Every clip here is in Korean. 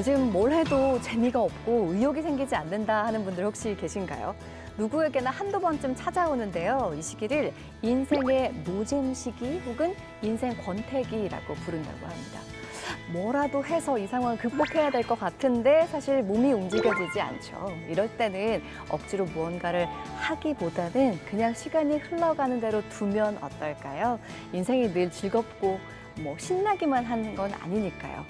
요즘 뭘 해도 재미가 없고 의욕이 생기지 않는다 하는 분들 혹시 계신가요? 누구에게나 한두 번쯤 찾아오는데요. 이 시기를 인생의 노잼 시기 혹은 인생 권태기라고 부른다고 합니다. 뭐라도 해서 이 상황을 극복해야 될 것 같은데 사실 몸이 움직여지지 않죠. 이럴 때는 억지로 무언가를 하기보다는 그냥 시간이 흘러가는 대로 두면 어떨까요? 인생이 늘 즐겁고 신나기만 하는 건 아니니까요.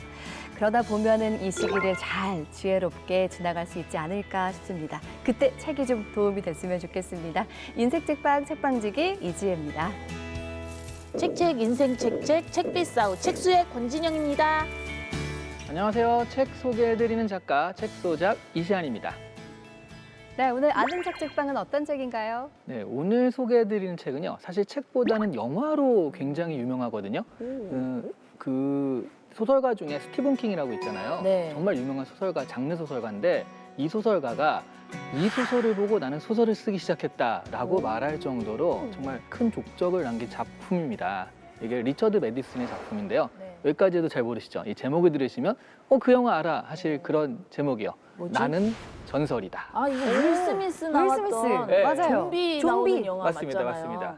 그러다 보면은 이 시기를 잘 지혜롭게 지나갈 수 있지 않을까 싶습니다. 그때 책이 좀 도움이 됐으면 좋겠습니다. 인생 책방 책방지기 이지혜입니다. 책책 인생 책책 책비싸우 책수의 권진영입니다. 안녕하세요. 책 소개해드리는 작가 책소작 이시안입니다. 네, 오늘 아는 책 책방은 어떤 책인가요? 네, 오늘 소개해드리는 책은요. 사실 책보다는 영화로 굉장히 유명하거든요. 그 소설가 중에 스티븐 킹이라고 있잖아요. 네. 정말 유명한 소설가, 장르 소설가인데 이 소설가가 이 소설을 보고 나는 소설을 쓰기 시작했다라고 말할 정도로 정말 큰 족적을 남긴 작품입니다. 이게 리처드 매디슨의 작품인데요. 네. 여기까지 해도 잘 모르시죠? 이 제목을 들으시면 그 영화 알아 하실 그런 제목이요. 뭐지? 나는 전설이다. 아 이거 윌 스미스 나왔던 스미스. 네. 맞아요. 좀비 나오는 영화 맞습니다. 맞잖아요. 맞습니다.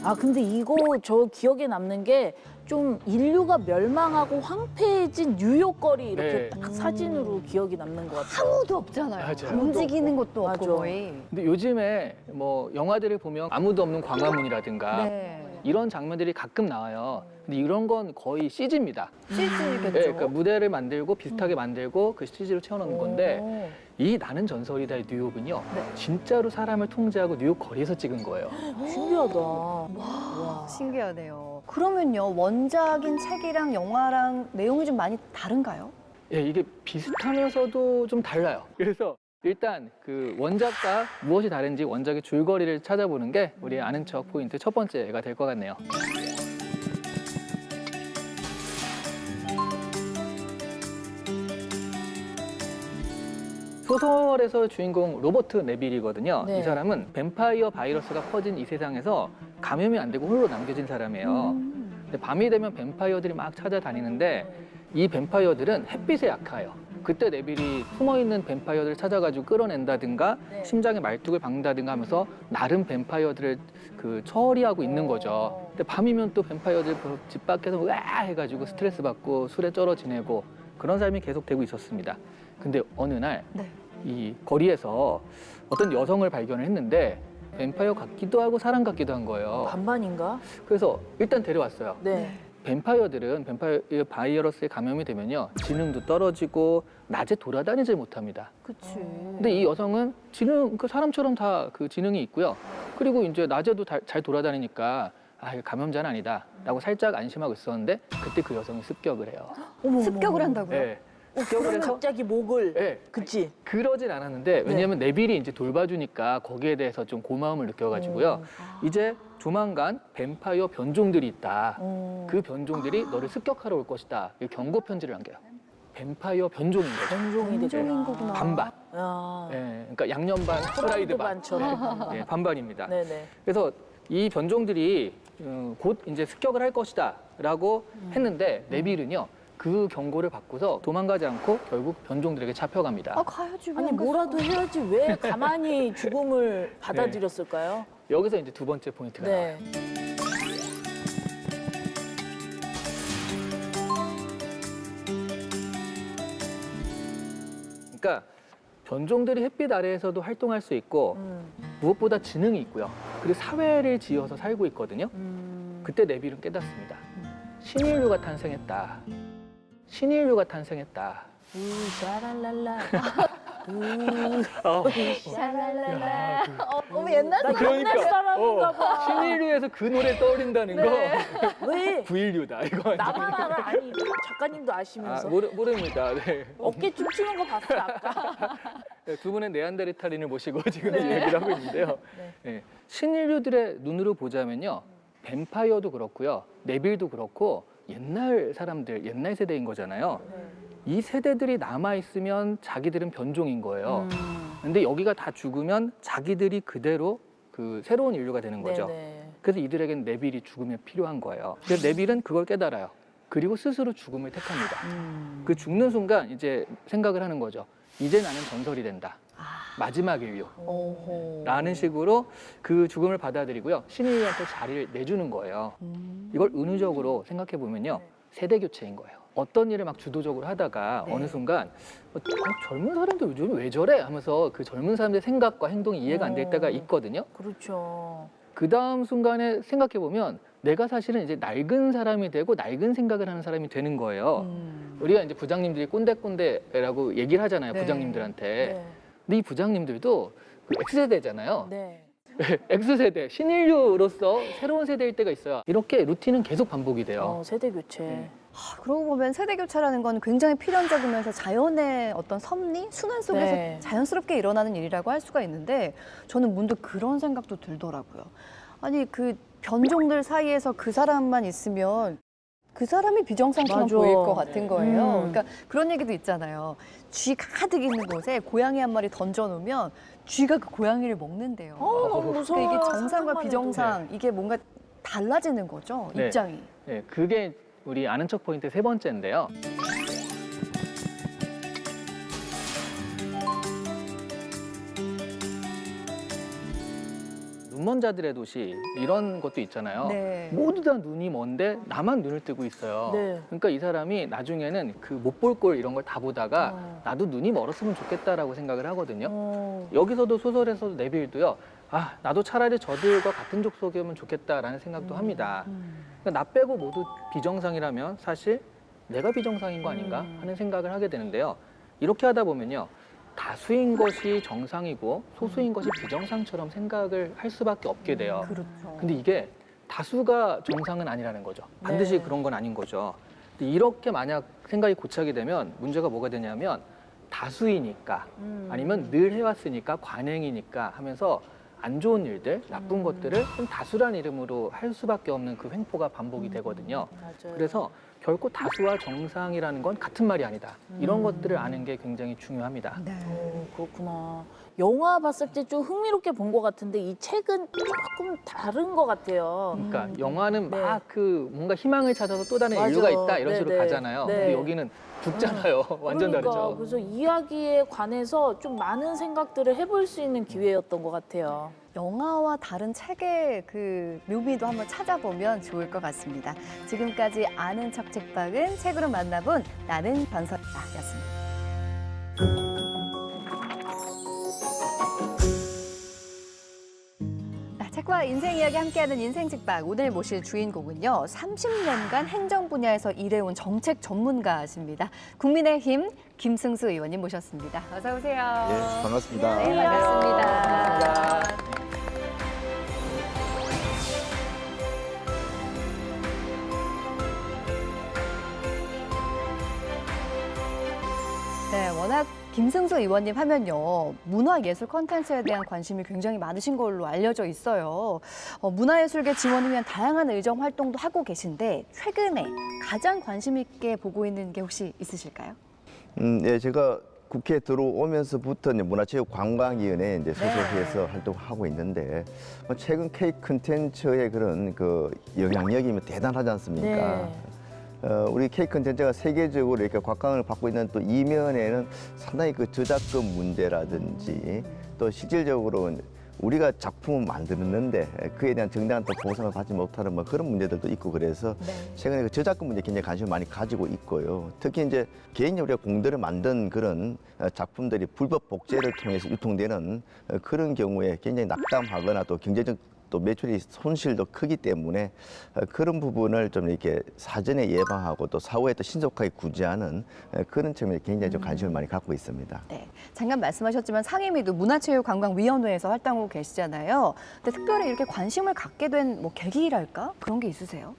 아 근데 이거 저 기억에 남는 게 좀 인류가 멸망하고 황폐해진 뉴욕 거리 이렇게 네. 딱 사진으로 기억이 남는 것 같아요. 아무도 없잖아요. 맞아요. 움직이는 것도 없고 맞아. 거의. 근데 요즘에 영화들을 보면 아무도 없는 광화문이라든가 네. 이런 장면들이 가끔 나와요. 근데 이런 건 거의 CG입니다. CG겠죠. 네, 그러니까 무대를 만들고 비슷하게 만들고 그 CG로 채워넣는 건데 이 나는 전설이다의 뉴욕은요. 네. 진짜로 사람을 통제하고 뉴욕 거리에서 찍은 거예요. 신기하다. 와, 신기하네요. 그러면요, 원작인 책이랑 영화랑 내용이 좀 많이 다른가요? 예, 이게 비슷하면서도 좀 달라요. 그래서 일단 그 원작과 무엇이 다른지 원작의 줄거리를 찾아보는 게 우리 아는 척 포인트 첫 번째가 될 것 같네요. 소설에서 주인공 로버트 네빌이거든요. 네. 이 사람은 뱀파이어 바이러스가 퍼진 이 세상에서 감염이 안 되고 홀로 남겨진 사람이에요. 근데 밤이 되면 뱀파이어들이 막 찾아다니는데 이 뱀파이어들은 햇빛에 약해요. 그때 네빌이 숨어있는 뱀파이어들을 찾아가지고 끌어낸다든가 네. 심장에 말뚝을 박는다든가 하면서 나름 뱀파이어들을 처리하고 있는 거죠. 근데 밤이면 또 뱀파이어들 집 밖에서 으아 해가지고 스트레스 받고 술에 쩔어 지내고 그런 삶이 계속되고 있었습니다. 근데 어느 날 이 거리에서 어떤 여성을 발견을 했는데 뱀파이어 같기도 하고 사람 같기도 한 거예요. 반반인가? 그래서 일단 데려왔어요. 네. 뱀파이어들은 뱀파이어 바이러스에 감염이 되면요 지능도 떨어지고 낮에 돌아다니질 못합니다. 그치. 근데 이 여성은 그 사람처럼 다 그 지능이 있고요. 그리고 이제 낮에도 잘 돌아다니니까 이거 감염자는 아니다라고 살짝 안심하고 있었는데 그때 그 여성이 습격을 해요. 습격을 한다고요? 네. 습격을 해서 갑자기 목을. 네. 그치? 그러진 않았는데 왜냐하면 네빌이 이제 돌봐주니까 거기에 대해서 좀 고마움을 느껴가지고요. 이제 조만간 뱀파이어 변종들이 있다. 그 변종들이 너를 습격하러 올 것이다. 이 경고 편지를 남겨요. 뱀파이어 변종인 거죠. 변종이 되구나. 변종인 거구나. 반반. 야. 예, 그러니까 양념 반, 프라이드 반. 반처럼. 예, 반반입니다. 네네. 그래서 이 변종들이 곧 이제 습격을 할 것이다라고 했는데 네빌은요. 그 경고를 받고서 도망가지 않고 결국 변종들에게 잡혀갑니다. 가야지. 아니 뭐라도 해야지 왜 가만히 죽음을 받아들였을까요? 여기서 이제 두 번째 포인트가 나와요. 네. 그러니까 변종들이 햇빛 아래에서도 활동할 수 있고 무엇보다 지능이 있고요. 그리고 사회를 지어서 살고 있거든요. 그때 네빌은 깨닫습니다. 신인류가 탄생했다. 신인류가 탄생했다. 샤랄랄라. 샤랄랄라. 어머, 옛날 나 옛날 사람인가 봐. 신인류에서 그 노래 떠오른다는 거 왜? 916다 이거. 나만 알아? 아니 작가님도 아시면서. 모릅니다. 네. 어깨 춤추는 거 봤어 아까. 네, 두 분의 네안데르탈인을 모시고 지금 얘기를 하고 있는데요. 네. 신인류들의 눈으로 보자면요. 뱀파이어도 그렇고요. 네빌도 그렇고 옛날 사람들, 옛날 세대인 거잖아요. 이 세대들이 남아있으면 자기들은 변종인 거예요. 근데 여기가 다 죽으면 자기들이 그대로 그 새로운 인류가 되는 거죠. 네네. 그래서 이들에게는 네빌이 죽음이 필요한 거예요. 그래서 네빌은 그걸 깨달아요. 그리고 스스로 죽음을 택합니다. 그 죽는 순간 이제 생각을 하는 거죠. 이제 나는 전설이 된다. 마지막 인류. 오호. 라는 식으로 그 죽음을 받아들이고요. 신인류한테 자리를 내주는 거예요. 이걸 은유적으로 생각해 보면요. 세대 교체인 거예요. 어떤 일을 막 주도적으로 하다가 네. 어느 순간 젊은 사람들 요즘 왜 저래? 하면서 그 젊은 사람들의 생각과 행동이 이해가 안 될 때가 있거든요. 그렇죠. 그 다음 순간에 생각해 보면 내가 사실은 이제 낡은 사람이 되고 낡은 생각을 하는 사람이 되는 거예요. 우리가 이제 부장님들이 꼰대꼰대라고 얘기를 하잖아요. 네. 부장님들한테. 네. 근데 이 부장님들도 그 X세대잖아요. 네. X세대, 신인류로서 새로운 세대일 때가 있어요. 이렇게 루틴은 계속 반복이 돼요. 세대 교체. 네. 그러고 보면 세대 교체라는 건 굉장히 필연적이면서 자연의 어떤 섭리, 순환 속에서 네. 자연스럽게 일어나는 일이라고 할 수가 있는데 저는 문득 그런 생각도 들더라고요. 아니 그 변종들 사이에서 그 사람만 있으면 그 사람이 비정상처럼 맞아. 보일 것 같은 거예요. 음. 그러니까 그런 얘기도 있잖아요. 쥐 가득 있는 곳에 고양이 한 마리 던져놓으면 쥐가 그 고양이를 먹는데요. 너무 무서워. 그러니까 이게 정상과 비정상 이게 뭔가 달라지는 거죠, 네. 입장이. 네, 그게 우리 아는 척 포인트 세 번째인데요. 눈먼 자들의 도시 이런 것도 있잖아요. 네. 모두 다 눈이 먼데 나만 눈을 뜨고 있어요. 네. 그러니까 이 사람이 나중에는 그 못 볼 꼴 이런 걸 다 보다가 나도 눈이 멀었으면 좋겠다라고 생각을 하거든요. 여기서도 소설에서도 네빌도요. 아, 나도 차라리 저들과 같은 족속이면 좋겠다라는 생각도 합니다. 그러니까 나 빼고 모두 비정상이라면 사실 내가 비정상인 거 아닌가 하는 생각을 하게 되는데요. 이렇게 하다 보면요. 다수인 것이 정상이고 소수인 것이 비정상처럼 생각을 할 수밖에 없게 돼요. 그렇죠. 근데 이게 다수가 정상은 아니라는 거죠. 반드시 네. 그런 건 아닌 거죠. 근데 이렇게 만약 생각이 고착이 되면 문제가 뭐가 되냐면 다수이니까 아니면 늘 해왔으니까 관행이니까 하면서 안 좋은 일들, 나쁜 것들을 좀 다수란 이름으로 할 수밖에 없는 그 횡포가 반복이 되거든요. 맞아요. 그래서 결코 다수와 정상이라는 건 같은 말이 아니다. 이런 것들을 아는 게 굉장히 중요합니다. 네. 그렇구나. 영화 봤을 때 좀 흥미롭게 본 것 같은데 이 책은 조금 다른 것 같아요. 그러니까 영화는 네. 막 그 뭔가 희망을 찾아서 또 다른 맞아. 인류가 있다 이런 식으로 네네. 가잖아요. 네. 근데 여기는 죽잖아요. 완전 그러니까, 다르죠. 그래서 이야기에 관해서 좀 많은 생각들을 해볼 수 있는 기회였던 것 같아요. 영화와 다른 책의 그 묘미도 한번 찾아보면 좋을 것 같습니다. 지금까지 아는 척 책방은 책으로 만나본 나는 변설이다였습니다. 책과 인생 이야기 함께하는 인생 책방 오늘 모실 주인공은요. 30년간 행정 분야에서 일해온 정책 전문가십니다. 국민의힘 김승수 의원님 모셨습니다. 어서 오세요. 예, 반갑습니다. 네, 반갑습니다. 네, 워낙 김승수 의원님 하면요. 문화예술 콘텐츠에 대한 관심이 굉장히 많으신 걸로 알려져 있어요. 문화예술계 지원을 위한 다양한 의정 활동도 하고 계신데 최근에 가장 관심 있게 보고 있는 게 혹시 있으실까요? 예, 제가 국회에 들어오면서부터 이제 문화체육관광위원회에 이제 소속해서 활동하고 있는데 최근 K 콘텐츠의 그런 그 영향력이 대단하지 않습니까? 네. 우리 K 콘텐츠가 세계적으로 이렇게 곽광을 받고 있는 또 이면에는 상당히 그 저작권 문제라든지 또 실질적으로 우리가 작품을 만드는데 그에 대한 정당한 또 보상을 받지 못하는 뭐 그런 문제들도 있고 그래서 최근에 그 저작권 문제 굉장히 관심을 많이 가지고 있고요. 특히 이제 개인이 우리가 공들여 만든 그런 작품들이 불법 복제를 통해서 유통되는 그런 경우에 굉장히 낙담하거나 또 경제적 또 매출이 손실도 크기 때문에 그런 부분을 좀 이렇게 사전에 예방하고 또 사후에 또 신속하게 구제하는 그런 측면에 굉장히 좀 관심을 많이 갖고 있습니다. 네, 잠깐 말씀하셨지만 상임위도 문화체육관광위원회에서 활동하고 계시잖아요. 근데 특별히 이렇게 관심을 갖게 된 뭐 계기랄까? 그런 게 있으세요?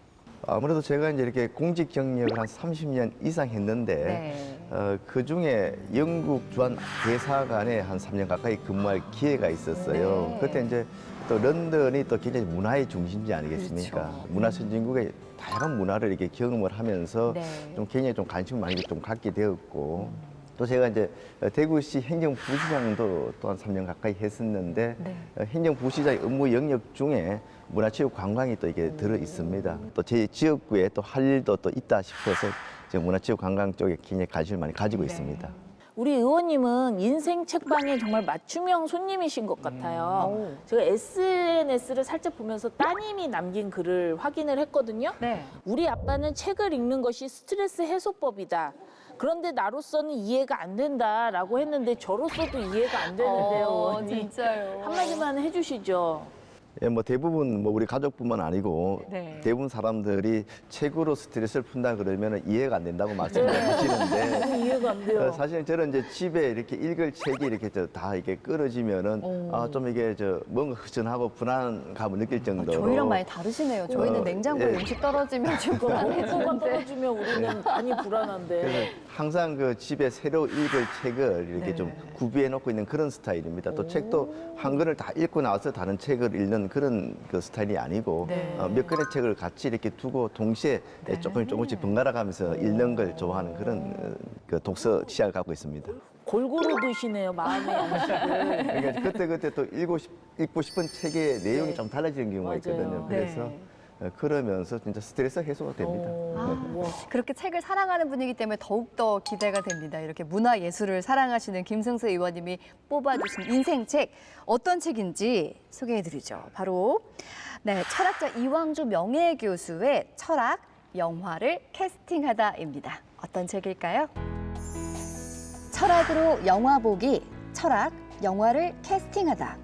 아무래도 제가 이제 이렇게 공직 경력을 한 30년 이상 했는데 그 중에 영국 주한 대사관에 한 3년 가까이 근무할 기회가 있었어요. 네. 그때 이제 또 런던이 또 굉장히 문화의 중심지 아니겠습니까? 그렇죠. 문화 선진국의 다양한 문화를 이렇게 경험을 하면서 네. 좀 굉장히 좀 관심을 많이 좀 갖게 되었고 또 제가 이제 대구시 행정부시장도 또한 3년 가까이 했었는데 네. 행정부시장의 업무 영역 중에 문화체육 관광이 또 이게 들어 있습니다. 또 제 지역구에 또 할 일도 또 있다 싶어서 제가 문화체육 관광 쪽에 굉장히 관심을 많이 가지고 있습니다. 우리 의원님은 인생 책방에 정말 맞춤형 손님이신 것 같아요. 제가 SNS를 살짝 보면서 따님이 남긴 글을 확인을 했거든요. 네. 우리 아빠는 책을 읽는 것이 스트레스 해소법이다. 그런데 나로서는 이해가 안 된다라고 했는데 저로서도 이해가 안 되는데요, 의원님. 진짜요. 한마디만 해주시죠. 예, 뭐 대부분 뭐 우리 가족뿐만 아니고 네. 대부분 사람들이 책으로 스트레스를 푼다 그러면 이해가 안 된다고 말씀을 하시는데 너무 이해가 안 돼요. 사실 저는 이제 집에 이렇게 읽을 책이 이렇게 다 이렇게 끊어지면은 좀 이게 뭔가 허전하고 불안감을 느낄 정도로 저희랑 많이 다르시네요. 저희는 냉장고에 예. 음식 떨어지면 좀 먹고가 불안해지는데. 떨어지면 우리는 많이 불안한데. 그래서 항상 그 집에 새로 읽을 책을 이렇게 네. 좀 구비해 놓고 있는 그런 스타일입니다. 또 책도 한 권을 다 읽고 나서 다른 책을 읽는 그런 그 스타일이 아니고 네. 몇 권의 책을 같이 이렇게 두고 동시에 조금씩 번갈아 가면서 읽는 걸 좋아하는 그런 그 독서 취향을 갖고 있습니다. 골고루 드시네요, 마음의 양식을. 그러니까 그때 또 읽고 싶은 책의 내용이 네. 좀 달라지는 경우가 맞아요. 있거든요. 그래서 네. 그러면서 진짜 스트레스 해소가 됩니다. 와. 그렇게 책을 사랑하는 분이기 때문에 더욱더 기대가 됩니다. 이렇게 문화예술을 사랑하시는 김승수 의원님이 뽑아주신 인생책 어떤 책인지 소개해드리죠. 바로 네, 철학자 이왕주 명예교수의 철학, 영화를 캐스팅하다입니다. 어떤 책일까요? 철학으로 영화 보기, 철학, 영화를 캐스팅하다.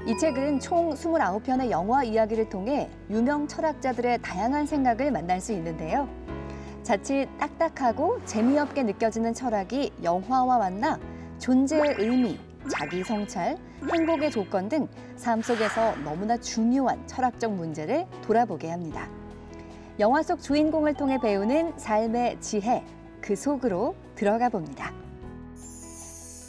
이 책은 총 29편의 영화 이야기를 통해 유명 철학자들의 다양한 생각을 만날 수 있는데요. 자칫 딱딱하고 재미없게 느껴지는 철학이 영화와 만나 존재의 의미, 자기 성찰, 행복의 조건 등 삶 속에서 너무나 중요한 철학적 문제를 돌아보게 합니다. 영화 속 주인공을 통해 배우는 삶의 지혜, 그 속으로 들어가 봅니다.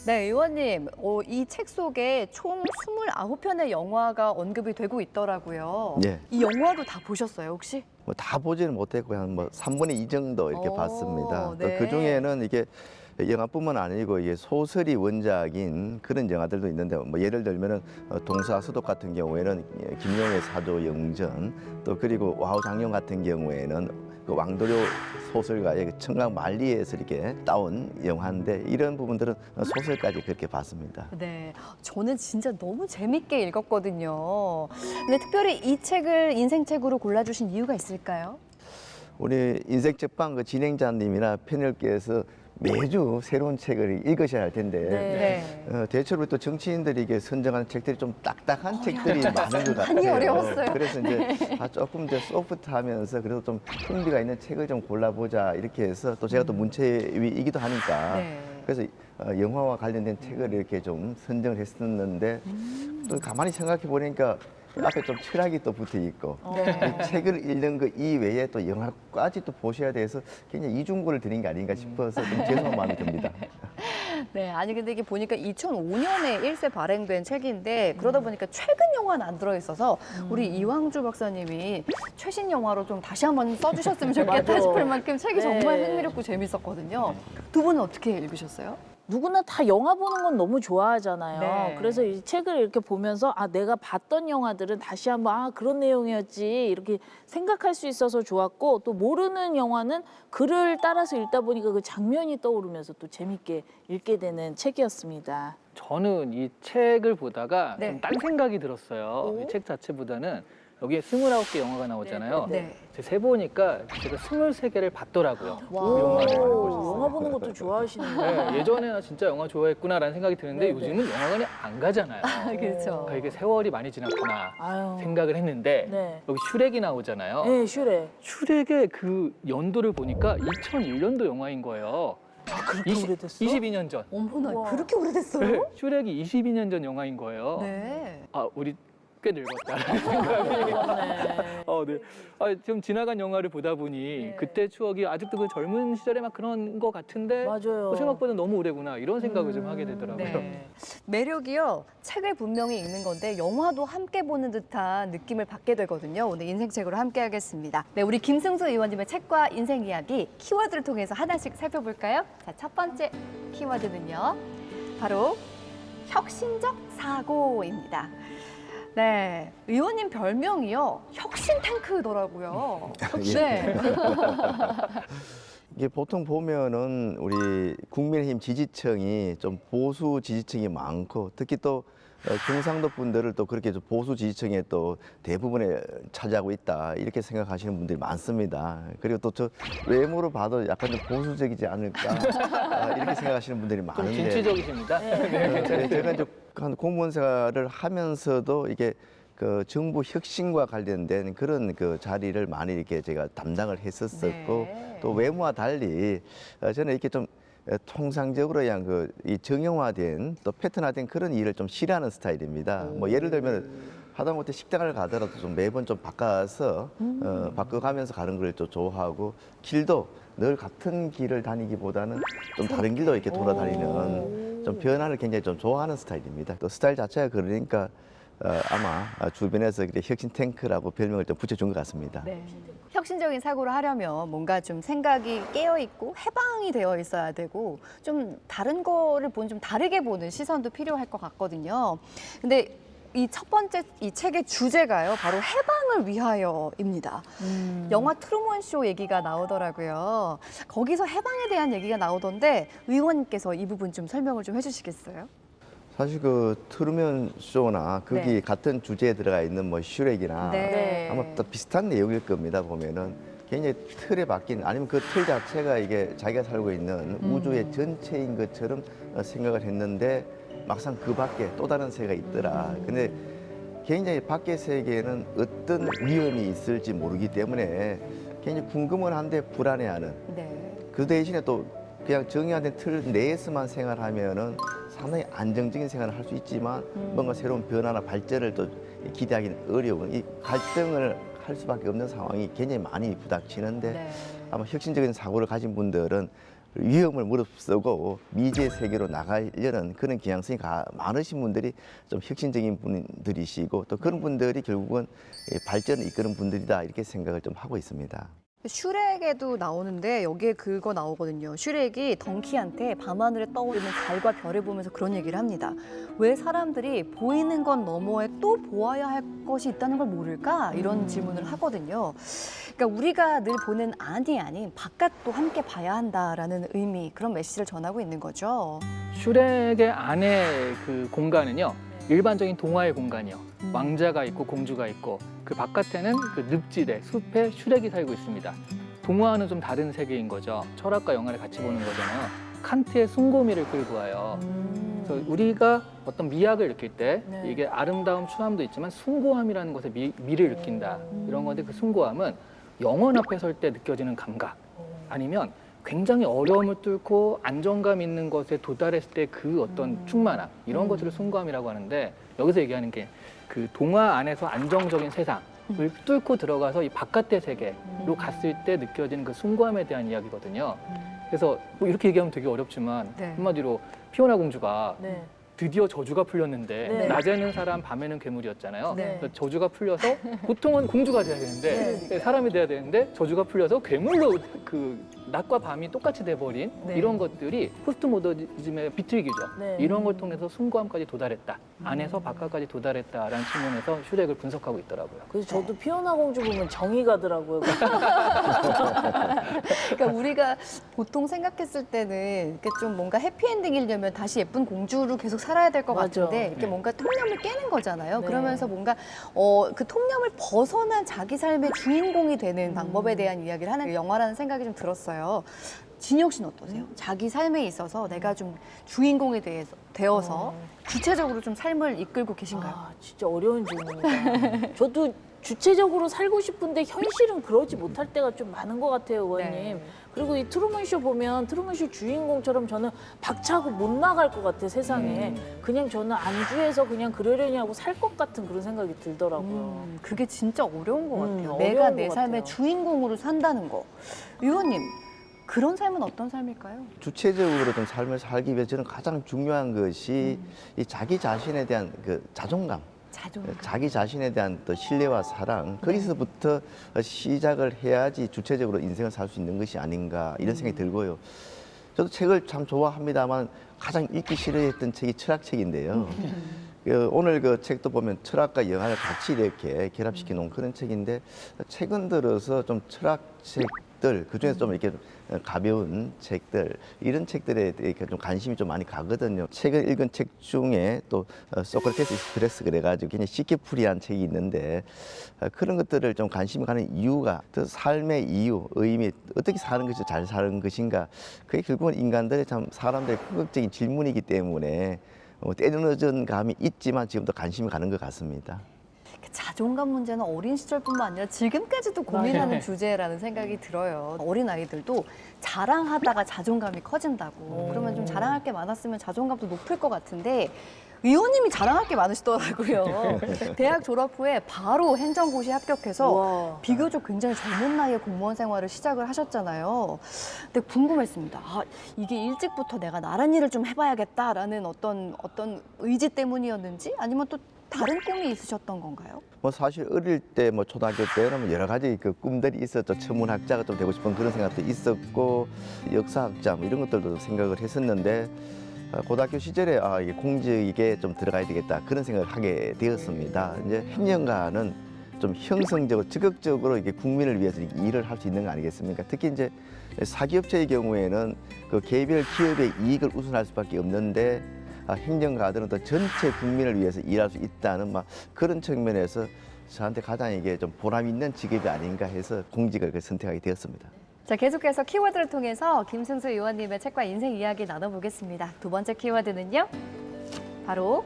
네, 의원님, 이 책 속에 총 29편의 영화가 언급이 되고 있더라고요. 예. 이 영화도 다 보셨어요, 혹시? 뭐 다 보지는 못했고요. 한 뭐 3분의 2 정도 이렇게 오, 봤습니다. 네. 그 중에는 이게 영화뿐만 아니고 이게 소설이 원작인 그런 영화들도 있는데 뭐 예를 들면은 동서아서독 같은 경우에는 김용의 사조 영전 또 그리고 와우 장룡 같은 경우에는 그 왕도료 소설가의 그 청강 만리에서 이렇게 따온 영화인데 이런 부분들은 소설까지 그렇게 봤습니다. 네, 저는 진짜 너무 재밌게 읽었거든요. 근데 특별히 이 책을 인생책으로 골라주신 이유가 있을까요? 우리 인생책방 그 진행자님이나 패널께서 매주 새로운 책을 읽으셔야 할 텐데 네. 대체로 또 정치인들이 이게 선정하는 책들이 좀 딱딱한 책들이 많은 것 같아요. 많이 어려웠어요. 그래서 이제 조금 더 소프트하면서 그래도 좀 흥미가 있는 책을 좀 골라보자 이렇게 해서 또 제가 또 문체위이기도 하니까 네. 그래서 영화와 관련된 책을 이렇게 좀 선정을 했었는데 또 가만히 생각해 보니까 앞에 좀 철학이 또 붙어 있고 이 책을 읽는 거 이외에 또 영화까지 또 보셔야 돼서 굉장히 이중고를 드린 게 아닌가 싶어서 좀 죄송한 마음이 듭니다. 네, 아니 근데 이게 보니까 2005년에 일쇄 발행된 책인데 그러다 보니까 최근 영화는 안 들어있어서 우리 이왕주 박사님이 최신 영화로 좀 다시 한번 써주셨으면 좋겠다 맞아. 싶을 만큼 책이 네. 정말 흥미롭고 재밌었거든요. 두 분은 어떻게 읽으셨어요? 누구나 다 영화 보는 건 너무 좋아하잖아요. 네. 그래서 이 책을 이렇게 보면서 내가 봤던 영화들은 다시 한번 그런 내용이었지 이렇게 생각할 수 있어서 좋았고 또 모르는 영화는 글을 따라서 읽다 보니까 그 장면이 떠오르면서 또 재밌게 읽게 되는 책이었습니다. 저는 이 책을 보다가 네. 좀 딴 생각이 들었어요. 이 책 자체보다는 여기에 29개 영화가 나오잖아요. 네. 제가 세보니까 제가 23개를 봤더라고요. 와. 그 영화를. 영화 보는 것도 좋아하시는구나. 네, 예전에는 진짜 영화 좋아했구나라는 생각이 드는데 네, 요즘은 영화관에 안 가잖아요. 그렇죠. 그러니까 이게 세월이 많이 지났구나 아유. 생각을 했는데 네. 여기 슈렉이 나오잖아요. 네, 슈레. 슈렉의 그 연도를 보니까 2001년도 영화인 거예요. 그렇게 오래됐어? 22년 전. 어머나, 우와. 그렇게 오래됐어요? 네, 슈렉이 22년 전 영화인 거예요. 네. 우리 꽤 늙었다라는 생각이. 네. 네. 좀 지나간 영화를 보다 보니 그때 추억이 아직도 그 젊은 시절에 막 그런 거 같은데 맞아요. 생각보다 너무 오래구나 이런 생각을 좀 하게 되더라고요. 네. 매력이요. 책을 분명히 읽는 건데 영화도 함께 보는 듯한 느낌을 받게 되거든요. 오늘 인생책으로 함께 하겠습니다. 네, 우리 김승수 의원님의 책과 인생 이야기 키워드를 통해서 하나씩 살펴볼까요? 자, 첫 번째 키워드는요. 바로 혁신적 사고입니다. 네, 의원님 별명이요. 혁신 탱크더라고요. 네. 이게 보통 보면은 우리 국민의힘 지지층이 좀 보수 지지층이 많고 특히 또 경상도 분들을 또 그렇게 좀 보수 지지층에 또 대부분에 차지하고 있다 이렇게 생각하시는 분들이 많습니다. 그리고 또 저 외모로 봐도 약간 좀 보수적이지 않을까 이렇게 생각하시는 분들이 좀 많은데 진취적이십니다. 네. 제가 이제 한 공무원 생활을 하면서도 이게 그 정부 혁신과 관련된 그런 그 자리를 많이 이렇게 제가 담당을 했었었고 네. 또 외모와 달리 저는 이렇게 좀 통상적으로 그냥 이 정형화된 또 패턴화된 그런 일을 좀 싫어하는 스타일입니다. 뭐 예를 들면 하다못해 식당을 가더라도 좀 매번 좀 바꿔서 바꿔가면서 가는 걸 좀 좋아하고 길도 늘 같은 길을 다니기보다는 좀 다른 길도 이렇게 돌아다니는 좀 변화를 굉장히 좀 좋아하는 스타일입니다. 또 스타일 자체가 그러니까 아마 주변에서 혁신 탱크라고 별명을 좀 붙여준 것 같습니다. 네. 혁신적인 사고를 하려면 뭔가 좀 생각이 깨어 있고 해방이 되어 있어야 되고 좀 다른 거를 좀 다르게 보는 시선도 필요할 것 같거든요. 근데 이 첫 번째 이 책의 주제가요. 바로 해방을 위하여입니다. 영화 트루먼 쇼 얘기가 나오더라고요. 거기서 해방에 대한 얘기가 나오던데 의원님께서 이 부분 좀 설명을 좀 해주시겠어요? 사실 그 트루먼 쇼나 거기 네. 같은 주제에 들어가 있는 뭐 슈렉이나 네. 아마 또 비슷한 내용일 겁니다. 보면은 굉장히 틀에 박힌 아니면 그 틀 자체가 이게 자기가 살고 있는 우주의 전체인 것처럼 생각을 했는데 막상 그 밖에 또 다른 세계가 있더라. 근데 굉장히 밖의 세계에는 어떤 위험이 있을지 모르기 때문에 굉장히 궁금은 한데 불안해하는. 네. 그 대신에 또 그냥 정의화된 틀 내에서만 생활하면은 상당히 안정적인 생활을 할 수 있지만 뭔가 새로운 변화나 발전을 또 기대하기는 어려운 이 갈등을 할 수밖에 없는 상황이 굉장히 많이 부닥치는데 네. 아마 혁신적인 사고를 가진 분들은 위험을 무릅쓰고 미지의 세계로 나가려는 그런 경향성이 많으신 분들이 좀 혁신적인 분들이시고 또 그런 분들이 결국은 발전을 이끄는 분들이다 이렇게 생각을 좀 하고 있습니다. 슈렉에도 나오는데 여기에 그거 나오거든요. 슈렉이 덩키한테 밤하늘에 떠오르는 달과 별을 보면서 그런 얘기를 합니다. 왜 사람들이 보이는 건 너머에 또 보아야 할 것이 있다는 걸 모를까? 이런 질문을 하거든요. 그러니까 우리가 늘 보는 안이 아닌 바깥도 함께 봐야 한다라는 의미, 그런 메시지를 전하고 있는 거죠. 슈렉의 안에 그 공간은요. 일반적인 동화의 공간이요. 왕자가 있고 공주가 있고 그 바깥에는 그 늪지대, 숲에 슈렉이 살고 있습니다. 동화와는 좀 다른 세계인 거죠. 철학과 영화를 같이 보는 거잖아요. 칸트의 숭고미를 끌고 와요. 그래서 우리가 어떤 미학을 느낄 때 네. 이게 아름다움, 추함도 있지만 숭고함이라는 것에 미를 느낀다. 이런 건데 그 숭고함은 영원 앞에 설 때 느껴지는 감각 아니면 굉장히 어려움을 뚫고 안정감 있는 것에 도달했을 때 그 어떤 충만함 이런 것들을 숭고함이라고 하는데 여기서 얘기하는 게 그 동화 안에서 안정적인 세상을 뚫고 들어가서 이 바깥의 세계로 갔을 때 느껴지는 그 숭고함에 대한 이야기거든요. 그래서 뭐 이렇게 얘기하면 되게 어렵지만 네. 한마디로 피오나 공주가 네. 드디어 저주가 풀렸는데 네. 낮에는 사람, 밤에는 괴물이었잖아요. 네. 그래서 저주가 풀려서 보통은 공주가 돼야 되는데 네. 사람이 돼야 되는데 저주가 풀려서 괴물로 그 낮과 밤이 똑같이 돼버린 네. 이런 것들이 포스트모더니즘의 비틀기죠. 네. 이런 걸 통해서 숭고함까지 도달했다. 안에서 바깥까지 도달했다라는 측면에서 슈렉을 분석하고 있더라고요. 그래서 저도 피오나 공주 보면 정이 가더라고요. 그러니까 우리가 보통 생각했을 때는 이렇게 좀 뭔가 해피엔딩이려면 다시 예쁜 공주로 계속 살아야 될 것 맞아. 같은데 이렇게 네. 뭔가 통념을 깨는 거잖아요. 네. 그러면서 뭔가 그 통념을 벗어난 자기 삶의 주인공이 되는 방법에 대한 이야기를 하는 영화라는 생각이 좀 들었어요. 진혁 씨는 어떠세요? 자기 삶에 있어서 내가 좀 주인공이 되어서 구체적으로 좀 삶을 이끌고 계신가요? 아, 진짜 어려운 질문이다. 저도 주체적으로 살고 싶은데 현실은 그러지 못할 때가 좀 많은 것 같아요, 의원님. 네. 그리고 이 트루먼 쇼 보면 트루먼 쇼 주인공처럼 저는 박차고 못 나갈 것 같아 세상에. 그냥 저는 안주해서 그냥 그러려니 하고 살 것 같은 그런 생각이 들더라고요. 그게 진짜 어려운 것 같아요. 어려운 내가 것 내 삶의 같아요. 주인공으로 산다는 거. 의원님, 그런 삶은 어떤 삶일까요? 주체적으로 좀 삶을 살기 위해 저는 가장 중요한 것이 이 자기 자신에 대한 그 자존감. 자존감. 자기 자신에 대한 또 신뢰와 사랑 거기서부터 시작을 해야지 주체적으로 인생을 살 수 있는 것이 아닌가 이런 생각이 들고요. 저도 책을 참 좋아합니다만 가장 읽기 싫어했던 책이 철학책인데요. 오늘 그 책도 보면 철학과 영화를 같이 이렇게 결합시켜 놓은 그런 책인데 최근 들어서 좀 철학책들 그중에서 좀 이렇게 가벼운 책들 이런 책들에 대해 좀 관심이 좀 많이 가거든요. 최근 읽은 책 중에 또 소크라테스 익스프레스 그래가지고 굉장히 쉽게풀이한 책이 있는데 그런 것들을 좀 관심이 가는 이유가 또 삶의 이유, 의미 어떻게 사는 것이 잘 사는 것인가 그게 결국은 인간들의 참 사람들의 궁극적인 질문이기 때문에 때늦은 감이 있지만 지금도 관심이 가는 것 같습니다. 자존감 문제는 어린 시절뿐만 아니라 지금까지도 고민하는 주제라는 생각이 들어요. 어린 아이들도 자랑하다가 자존감이 커진다고. 그러면 좀 자랑할 게 많았으면 자존감도 높을 것 같은데 의원님이 자랑할 게 많으시더라고요. 대학 졸업 후에 바로 행정고시 합격해서 우와. 비교적 굉장히 젊은 나이에 공무원 생활을 시작을 하셨잖아요. 근데 궁금했습니다. 아, 이게 일찍부터 내가 나란 일을 좀 해봐야겠다라는 어떤 의지 때문이었는지 아니면 또 다른 꿈이 있으셨던 건가요? 뭐 사실 어릴 때 뭐 초등학교 때는 뭐 여러 가지 그 꿈들이 있었죠. 천문학자가 좀 되고 싶은 그런 생각도 있었고 역사학자 뭐 이런 것들도 생각을 했었는데 고등학교 시절에 이게 공직에 좀 들어가야 되겠다 그런 생각을 하게 되었습니다. 이제 행정가는 좀 형성적으로 적극적으로 이게 국민을 위해서 일을 할 수 있는 거 아니겠습니까? 특히 이제 사기업체의 경우에는 그 개별 기업의 이익을 우선할 수밖에 없는데 행정가들은 또 전체 국민을 위해서 일할 수 있다는 막 그런 측면에서 저한테 가장 이게 좀 보람 있는 직업이 아닌가 해서 공직을 선택하게 되었습니다. 자, 계속해서 키워드를 통해서 김승수 의원님의 책과 인생 이야기 나눠보겠습니다. 두 번째 키워드는요, 바로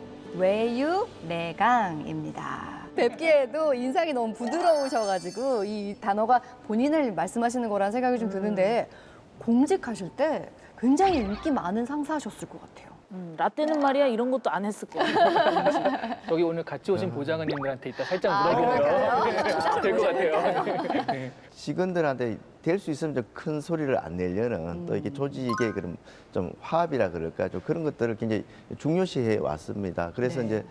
외유내강입니다. 뵙기에도 인상이 너무 부드러우셔가지고 이 단어가 본인을 말씀하시는 거라는 생각이 좀 드는데 공직하실 때 굉장히 인기 많은 상사셨을 것 같아요. 라떼는 말이야 이런 것도 안 했을 거예요. 여기 오늘 같이 오신 보좌관님들한테 이따 살짝 물어보면 될 것 같아요. 네. 직원들한테 될 수 있으면 좀 큰 소리를 안 내려는 또 이게 조직의 그런 좀 화합이라 그럴까 좀 그런 것들을 굉장히 중요시해 왔습니다. 그래서 이제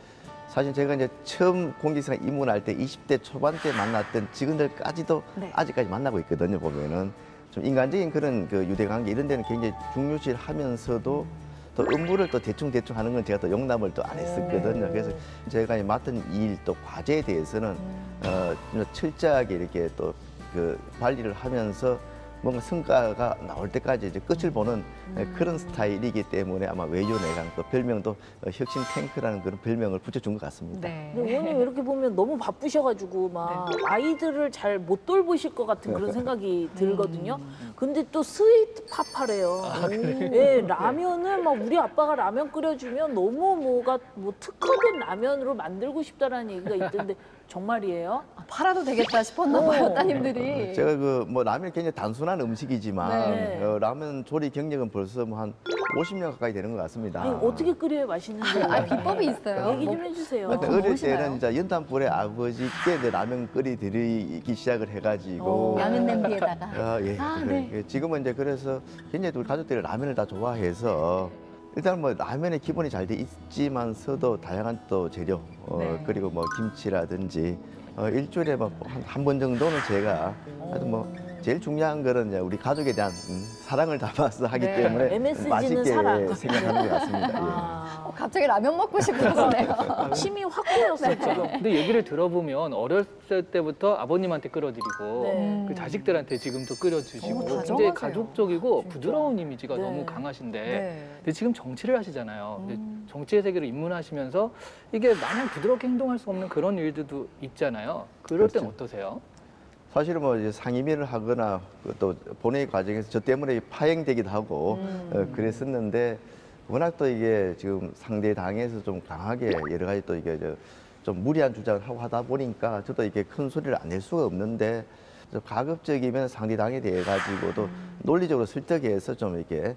사실 제가 이제 처음 공직생활 입문할 때 20대 초반 때 만났던 직원들까지도 아직까지 만나고 있거든요. 보면은 좀 인간적인 그런 그 유대관계 이런 데는 굉장히 중요시하면서도 또 업무를 또 대충 하는 건 제가 또 용납을 또 안 했었거든요. 그래서 제가 맡은 일 또 과제에 대해서는 좀 철저하게 이렇게 또 그 관리를 하면서 뭔가 성과가 나올 때까지 이제 끝을 보는 그런 스타일이기 때문에 아마 외유내강 또 별명도 혁신 탱크라는 그런 별명을 붙여준 것 같습니다. 근데 의원님 이렇게 보면 너무 바쁘셔가지고 막 아이들을 잘 못 돌보실 것 같은 그런 생각이 들거든요. 근데 또 스위트 파파래요. 예, 라면을 막 우리 아빠가 라면 끓여주면 너무 뭐가 뭐 특화된 라면으로 만들고 싶다라는 얘기가 있던데 정말이에요? 팔아도 되겠다 싶었나 봐요, 따님들이. 제가 그 뭐 라면이 굉장히 단순한 음식이지만 네. 라면 조리 경력은 벌써 뭐 한 50년 가까이 되는 것 같습니다. 아니 어떻게 끓여야 맛있는데? 비법이 있어요. 얘기 좀 해주세요. 근데 뭐 어릴 무엇이나요? 때는 진짜 연탄불에 아버지께 이제 라면 끓이 드리기 시작을 해가지고 양은 냄비에다가. 예. 네. 예, 지금은 이제 그래서 굉장히 우리 가족들이 라면을 다 좋아해서 일단 뭐 라면의 기본이 잘 돼 있지만서도 다양한 또 재료 그리고 뭐 김치라든지 일주일에 뭐 한 번 정도는 제가 하여튼 뭐 제일 중요한 거는 이제 우리 가족에 대한 사랑을 담아서 하기 때문에 MSG 는 맛있게 사랑. 생각하는 것 같습니다. 예. 아, 갑자기 라면 먹고 싶어지네요. 침이 확 고였어 지금. 근데 얘기를 들어보면 어렸을 때부터 아버님한테 끓여드리고 네. 그 자식들한테 지금도 끓여주시고 다정하세요. 굉장히 가족적이고 진짜. 부드러운 이미지가 네. 너무 강하신데 네. 근데 지금 정치를 하시잖아요. 근데 정치의 세계로 입문하시면서 이게 마냥 부드럽게 행동할 수 없는 그런 일들도 있잖아요. 그럴 땐 그렇죠. 어떠세요? 사실은 뭐 이제 상임위를 하거나 또 본회의 과정에서 저 때문에 파행되기도 하고 그랬었는데 워낙 또 이게 지금 상대 당에서 좀 강하게 여러 가지 또 이게 좀 무리한 주장을 하고 하다 보니까 저도 이게 큰 소리를 안 낼 수가 없는데 좀 가급적이면 상대방에 대해 가지고도 논리적으로 설득해서 좀 이렇게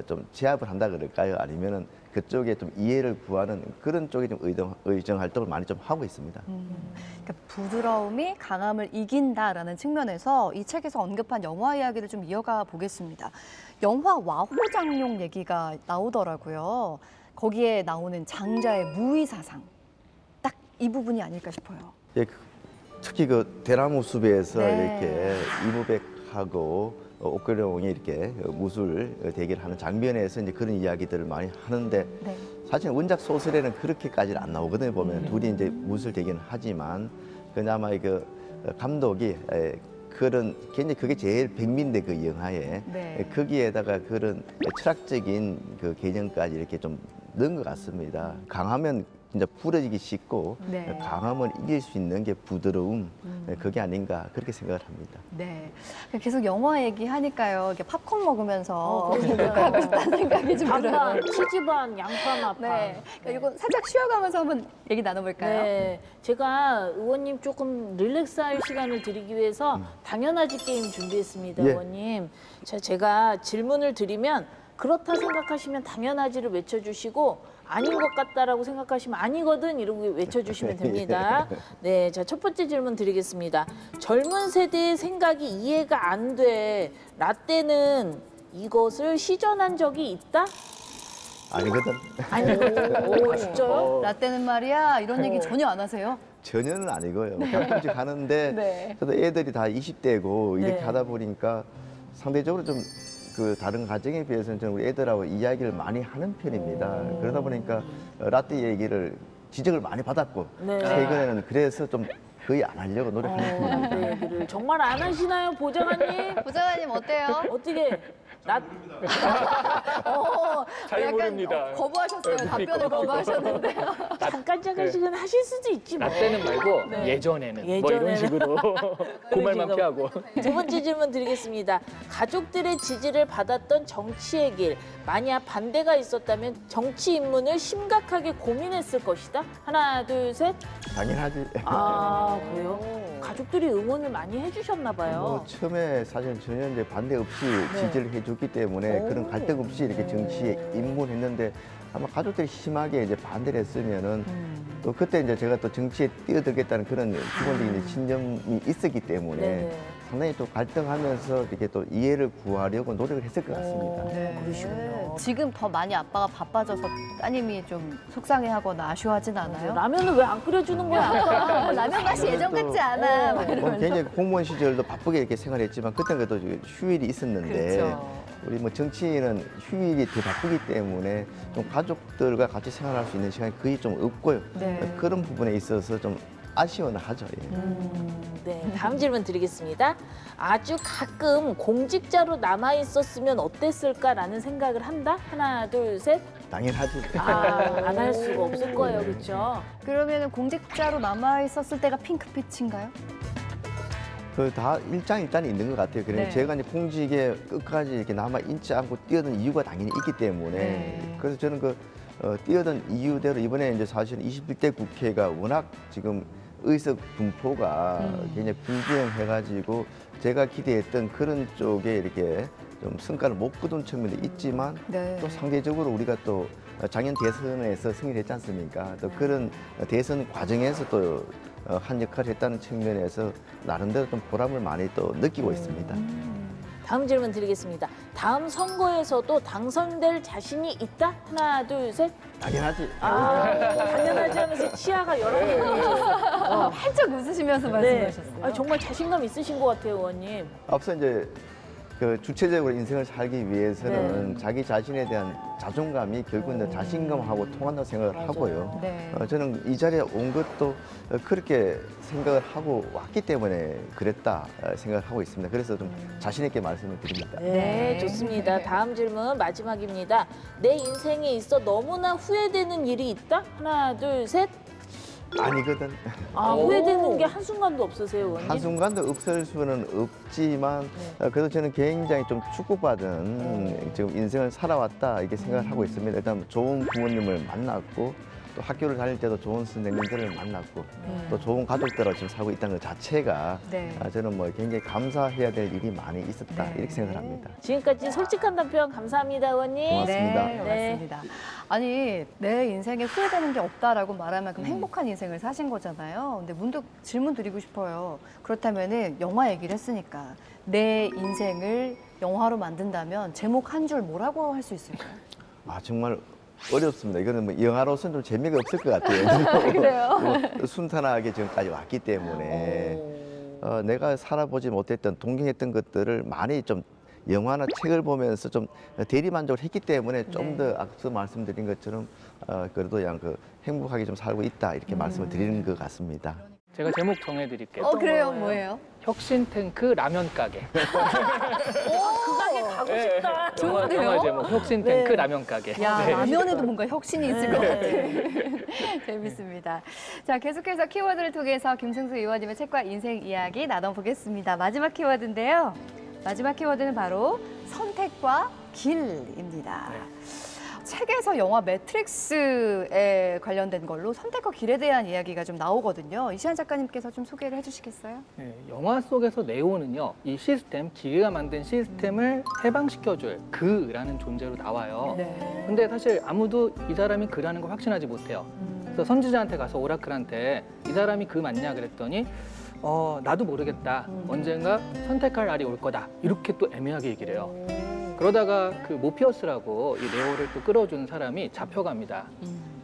좀 제압을 한다 그럴까요? 아니면은 그쪽에 좀 이해를 구하는 그런 쪽에 좀 의정 활동을 많이 좀 하고 있습니다. 그러니까 부드러움이 강함을 이긴다라는 측면에서 이 책에서 언급한 영화 이야기를 좀 이어가 보겠습니다. 영화 와호장룡 얘기가 나오더라고요. 거기에 나오는 장자의 무의 사상. 딱 이 부분이 아닐까 싶어요. 예, 특히 그 대나무 숲에서 네. 이렇게 이무백하고 옥교룡이 이렇게 무술 대결을 하는 장면에서 이제 그런 이야기들을 많이 하는데 네. 사실 원작 소설에는 그렇게까지는 안 나오거든요. 보면 둘이 이제 무술 대결은 하지만 그나마 그 감독이 그런 굉장히 그게 제일 백미인데 그 영화에 네. 거기에다가 그런 철학적인 그 개념까지 이렇게 좀 넣은 것 같습니다. 강하면 진짜 부러지기 쉽고 네. 강함을 이길 수 있는 게 부드러움 그게 아닌가 그렇게 생각을 합니다. 네. 계속 영화 얘기하니까요. 이렇게 팝콘 먹으면서 그러니까요. 하고 싶다는 생각이 좀 들어요. 반반, 치즈반, 양파맛 반. 네. 그러니까 이건 살짝 쉬어가면서 한번 얘기 나눠볼까요? 네, 제가 의원님 조금 릴렉스할 시간을 드리기 위해서 당연하지 게임 준비했습니다, 예. 의원님. 자, 제가 질문을 드리면 그렇다 생각하시면 당연하지를 외쳐주시고 아닌 것 같다라고 생각하시면 아니거든 이러고 외쳐주시면 됩니다. 네, 자, 첫 번째 질문 드리겠습니다. 젊은 세대의 생각이 이해가 안 돼. 라떼는 이것을 시전한 적이 있다? 아니거든. 아니, 오, 진짜요? 라떼는 말이야 이런 얘기 전혀 안 하세요? 전혀는 아니고요. 가끔씩 하는데 네. 저도 애들이 다 20대고 이렇게 네. 하다 보니까 상대적으로 좀 그 다른 가정에 비해서는 저는 우리 애들하고 이야기를 많이 하는 편입니다. 그러다 보니까 라떼 얘기를 지적을 많이 받았고 네. 최근에는 그래서 좀 거의 안 하려고 노력하는 편입니다. 라떼 얘기를 정말 안 하시나요, 보좌관님? 부장님 어때요? 어떻게 잘 약간 모릅니다. 거부하셨어요. 답변을 거부하셨는데요. 잠깐씩은 하실 수도 있지 뭐. 라떼는 말고 예전에는 뭐 이런 예전에는. 식으로 그 말만 지금. 피하고. 두 번째 질문 드리겠습니다. 가족들의 지지를 받았던 정치의 길, 만약 반대가 있었다면 정치 입문을 심각하게 고민했을 것이다. 하나, 둘, 셋. 당연하지. 아, 그래요? 가족들이 응원을 많이 해주셨나 봐요. 뭐 처음에 사실 전혀 이제 반대 없이 네. 지지를 해줬기 때문에 그런 갈등 없이 이렇게 정치에 입문했는데 아마 가족들이 심하게 이제 반대를 했으면은 또 그때 이제 제가 또 정치에 뛰어들겠다는 그런 기본적인 이제 신념이 있었기 때문에 네네. 상당히 또 갈등하면서 이렇게 또 이해를 구하려고 노력을 했을 것 같습니다. 그러시군요. 지금 더 많이 아빠가 바빠져서 따님이 좀 속상해하거나 아쉬워하진 않아요? 라면은 왜 안 끓여주는 거야? 라면 맛이 예전 같지 않아. 막 뭐 이러면서. 굉장히 공무원 시절도 바쁘게 이렇게 생활했지만 그때는 그래도 휴일이 있었는데 그렇죠. 우리 뭐 정치인은 휴일이 더 바쁘기 때문에 좀 가족들과 같이 생활할 수 있는 시간이 거의 좀 없고요. 네. 그런 부분에 있어서 좀 아쉬워는 하죠. 예. 네, 다음 질문 드리겠습니다. 아주 가끔 공직자로 남아 있었으면 어땠을까라는 생각을 한다. 하나, 둘, 셋. 당연하지. 안 할 수가 없을 거예요, 그렇죠? 그러면 공직자로 남아 있었을 때가 핑크빛인가요? 그 다 일장일단이 있는 것 같아요. 그래서 네. 제가 이제 공직에 끝까지 이렇게 남아 있지 않고 뛰어든 이유가 당연히 있기 때문에 네. 그래서 저는 그 뛰어든 이유대로 이번에 이제 사실 21대 국회가 워낙 지금 의석 분포가 굉장히 불균형해가지고 제가 기대했던 그런 쪽에 이렇게 좀 성과를 못 거둔 측면도 있지만 네. 또 상대적으로 우리가 또 작년 대선에서 승리를 했지 않습니까? 또 그런 대선 과정에서 또 한 역할을 했다는 측면에서 나름대로 좀 보람을 많이 또 느끼고 있습니다. 다음 질문 드리겠습니다. 다음 선거에서도 당선될 자신이 있다? 하나, 둘, 셋. 당연하지. 당연하지 하면서 치아가 여러 개 보이셨어요. 활짝 웃으시면서 네. 말씀하셨어요. 정말 자신감 있으신 것 같아요, 의원님. 앞서 이제 그 주체적으로 인생을 살기 위해서는 자기 자신에 대한 자존감이 결국은 자신감하고 통한다고 생각을 하고요. 네. 저는 이 자리에 온 것도 그렇게 생각을 하고 왔기 때문에 그랬다 생각을 하고 있습니다. 그래서 좀 자신 있게 말씀을 드립니다. 네, 좋습니다. 다음 질문 마지막입니다. 내 인생에 있어 너무나 후회되는 일이 있다? 하나, 둘, 셋. 아니거든. 후회되는 게 한순간도 없으세요, 의원님? 한순간도 없을 수는 없지만 그래도 저는 굉장히 좀 축복받은 지금 인생을 살아왔다 이렇게 생각을 하고 있습니다. 일단 좋은 부모님을 만났고 또 또 학교를 다닐 때도 좋은 선생님들을 만났고 또 좋은 가족들하고 지금 살고 있다는 것 자체가 네. 저는 뭐 굉장히 감사해야 될 일이 많이 있었다 네. 이렇게 생각합니다. 지금까지 솔직한 답변 감사합니다, 의원님. 고맙습니다. 네, 고맙습니다. 아니, 내 인생에 후회되는 게 없다라고 말할 만큼 행복한 인생을 사신 거잖아요. 근데 문득 질문 드리고 싶어요. 그렇다면은 영화 얘기를 했으니까 내 인생을 영화로 만든다면 제목 한 줄 뭐라고 할 수 있을까요? 아 정말 어렵습니다. 이거는 뭐 영화로서는 좀 재미가 없을 것 같아요. 그래요? 뭐 순탄하게 지금까지 왔기 때문에 내가 살아보지 못했던 동경했던 것들을 많이 좀 영화나 책을 보면서 좀 대리만족을 했기 때문에 좀 더 앞서 말씀드린 것처럼 그래도 그냥 그 행복하게 좀 살고 있다 이렇게 말씀을 드리는 것 같습니다. 제가 제목 정해드릴게요. 그래요? 거예요? 뭐예요? 혁신 탱크 라면 가게. 그 가게 가고 싶다. 좋은데요? 영화 제목 혁신 탱크 네. 라면 가게. 야, 네. 라면에도 뭔가 혁신이 있을 것 같아요. 재밌습니다. 자, 계속해서 키워드를 통해서 김승수 의원님의 책과 인생 이야기 나눠보겠습니다. 마지막 키워드인데요. 마지막 키워드는 바로 선택과 길입니다. 책에서 영화 매트릭스에 관련된 걸로 선택과 길에 대한 이야기가 좀 나오거든요. 이시안 작가님께서 좀 소개를 해주시겠어요? 네, 영화 속에서 네오는요, 이 시스템, 기계가 만든 시스템을 해방시켜줄 그라는 존재로 나와요. 네. 근데 사실 아무도 이 사람이 그라는 걸 확신하지 못해요. 그래서 선지자한테 가서 오라클한테 이 사람이 그 맞냐 그랬더니 나도 모르겠다. 언젠가 선택할 날이 올 거다. 이렇게 또 애매하게 얘기를 해요. 그러다가 그 모피어스라고 이 네오를 또 끌어준 사람이 잡혀갑니다.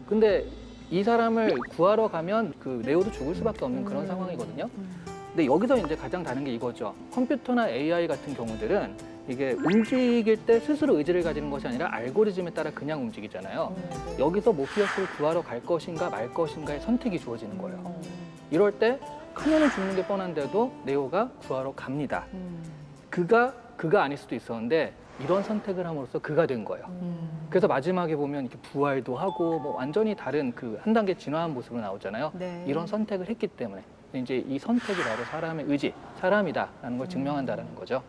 근데 이 사람을 구하러 가면 그 네오도 죽을 수밖에 없는 그런 상황이거든요. 근데 여기서 이제 가장 다른 게 이거죠. 컴퓨터나 AI 같은 경우들은 이게 움직일 때 스스로 의지를 가지는 것이 아니라 알고리즘에 따라 그냥 움직이잖아요. 여기서 모피어스를 구하러 갈 것인가 말 것인가의 선택이 주어지는 거예요. 이럴 때 카년은 죽는 게 뻔한데도 네오가 구하러 갑니다. 그가 아닐 수도 있었는데 이런 선택을 함으로써 그가 된 거예요. 그래서 마지막에 보면 이렇게 부활도 하고 뭐 완전히 다른 그 한 단계 진화한 모습으로 나오잖아요. 네. 이런 선택을 했기 때문에 이제 이 선택이 바로 사람의 의지, 사람이다라는 걸 증명한다라는 거죠.